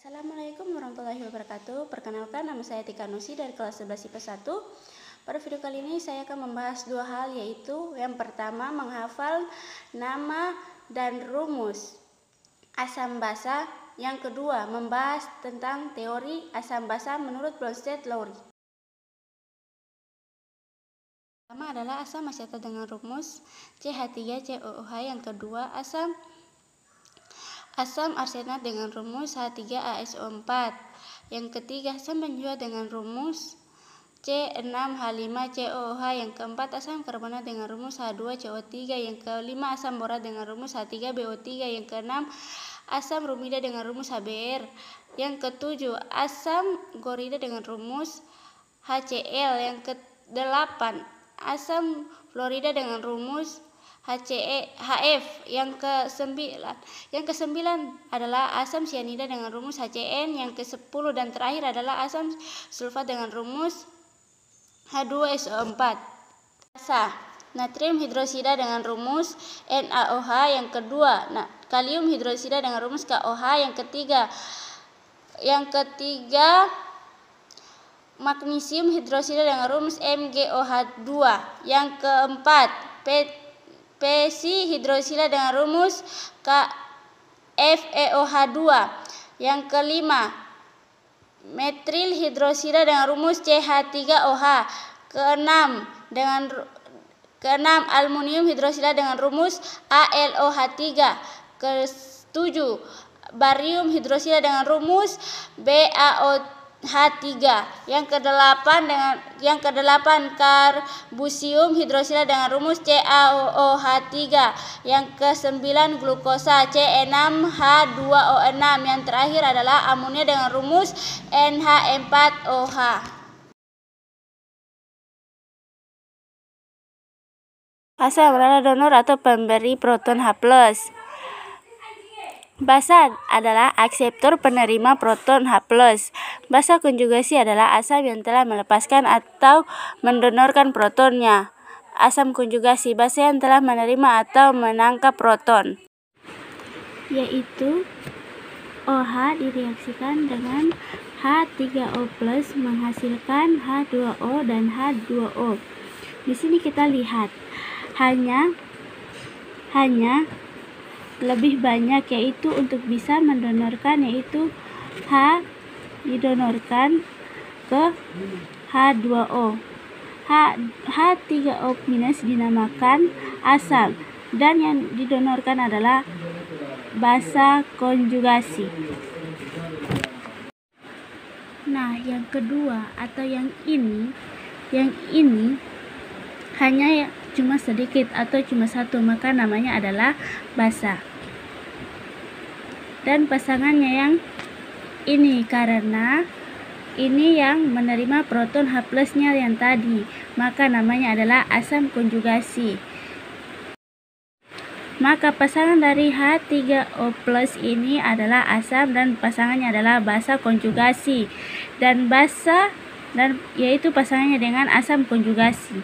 Assalamualaikum warahmatullahi wabarakatuh. Perkenalkan, nama saya Tika Nusi dari kelas 11 IPA 1. Pada video kali ini saya akan membahas dua hal, yaitu yang pertama menghafal nama dan rumus asam basa. Yang kedua membahas tentang teori asam basa menurut Bronsted-Lowry. Pertama adalah asam asetat dengan rumus CH3COOH. Yang kedua asam arsenat dengan rumus H3ASO4. Yang ketiga asam benzoat dengan rumus C6H5COOH. Yang keempat asam karbonat dengan rumus H2CO3. Yang kelima asam borat dengan rumus H3BO3. Yang keenam asam bromida dengan rumus HBr. Yang ketujuh asam klorida dengan rumus HCl. Yang kedelapan asam fluorida dengan rumus HF. Yang kesembilan adalah asam sianida dengan rumus HCN. Yang ke-10 dan terakhir adalah asam sulfat dengan rumus H2SO4. Basa natrium hidroksida dengan rumus NaOH. Yang kedua kalium hidroksida dengan rumus KOH. Yang ketiga magnesium hidroksida dengan rumus MgOH2. Yang keempat Psi hidroksida dengan rumus KFeOH2. Yang kelima metril hidroksida dengan rumus CH3OH. Keenam aluminium hidroksida dengan rumus AlOH3. Ketujuh barium hidroksida dengan rumus BaOH3. Yang kedelapan karbusium hidroksida dengan rumus CaOH3. Yang ke-9 glukosa C6H2O6. Yang terakhir adalah amonia dengan rumus NH4OH. Basa adalah donor atau pemberi proton H+. Basa adalah akseptor penerima proton H+. Basa konjugasi adalah asam yang telah melepaskan atau mendonorkan protonnya. Asam konjugasi basa yang telah menerima atau menangkap proton, yaitu OH direaksikan dengan H3O+ menghasilkan H2O dan H2O. Di sini kita lihat hanya lebih banyak, yaitu untuk bisa mendonorkan, yaitu H didonorkan ke H2O. H3O- dinamakan asam dan yang didonorkan adalah basa konjugasi. Nah, yang kedua atau yang ini hanya cuma sedikit atau cuma satu, maka namanya adalah basa. Dan pasangannya yang ini, karena ini yang menerima proton H+-nya yang tadi, maka namanya adalah asam konjugasi. Maka pasangan dari H3O+ ini adalah asam dan pasangannya adalah basa konjugasi. Dan yaitu pasangannya dengan asam konjugasi.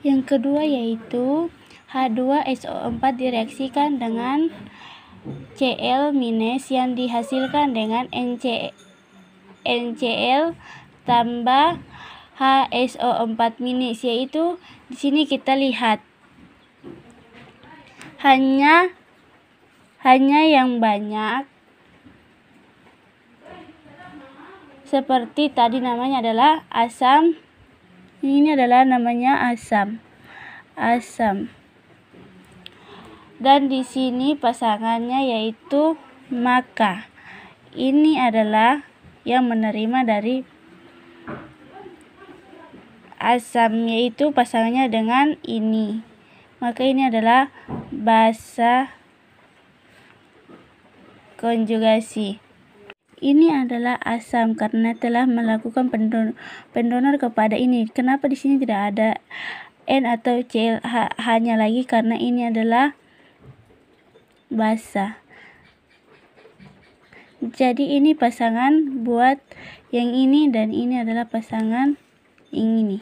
Yang kedua yaitu H2SO4 direaksikan dengan Cl- yang dihasilkan dengan NCl tambah HSO4-, yaitu di sini kita lihat hanya yang banyak seperti tadi namanya adalah asam. Ini adalah namanya asam. Dan di sini pasangannya yaitu, maka ini adalah yang menerima dari asam, yaitu pasangannya dengan ini. Maka ini adalah basa konjugasi. Ini adalah asam karena telah melakukan pendonor kepada ini. Kenapa di sini tidak ada N atau Cl hanya lagi? Karena ini adalah basa. Jadi ini pasangan buat yang ini dan ini adalah pasangan yang ini.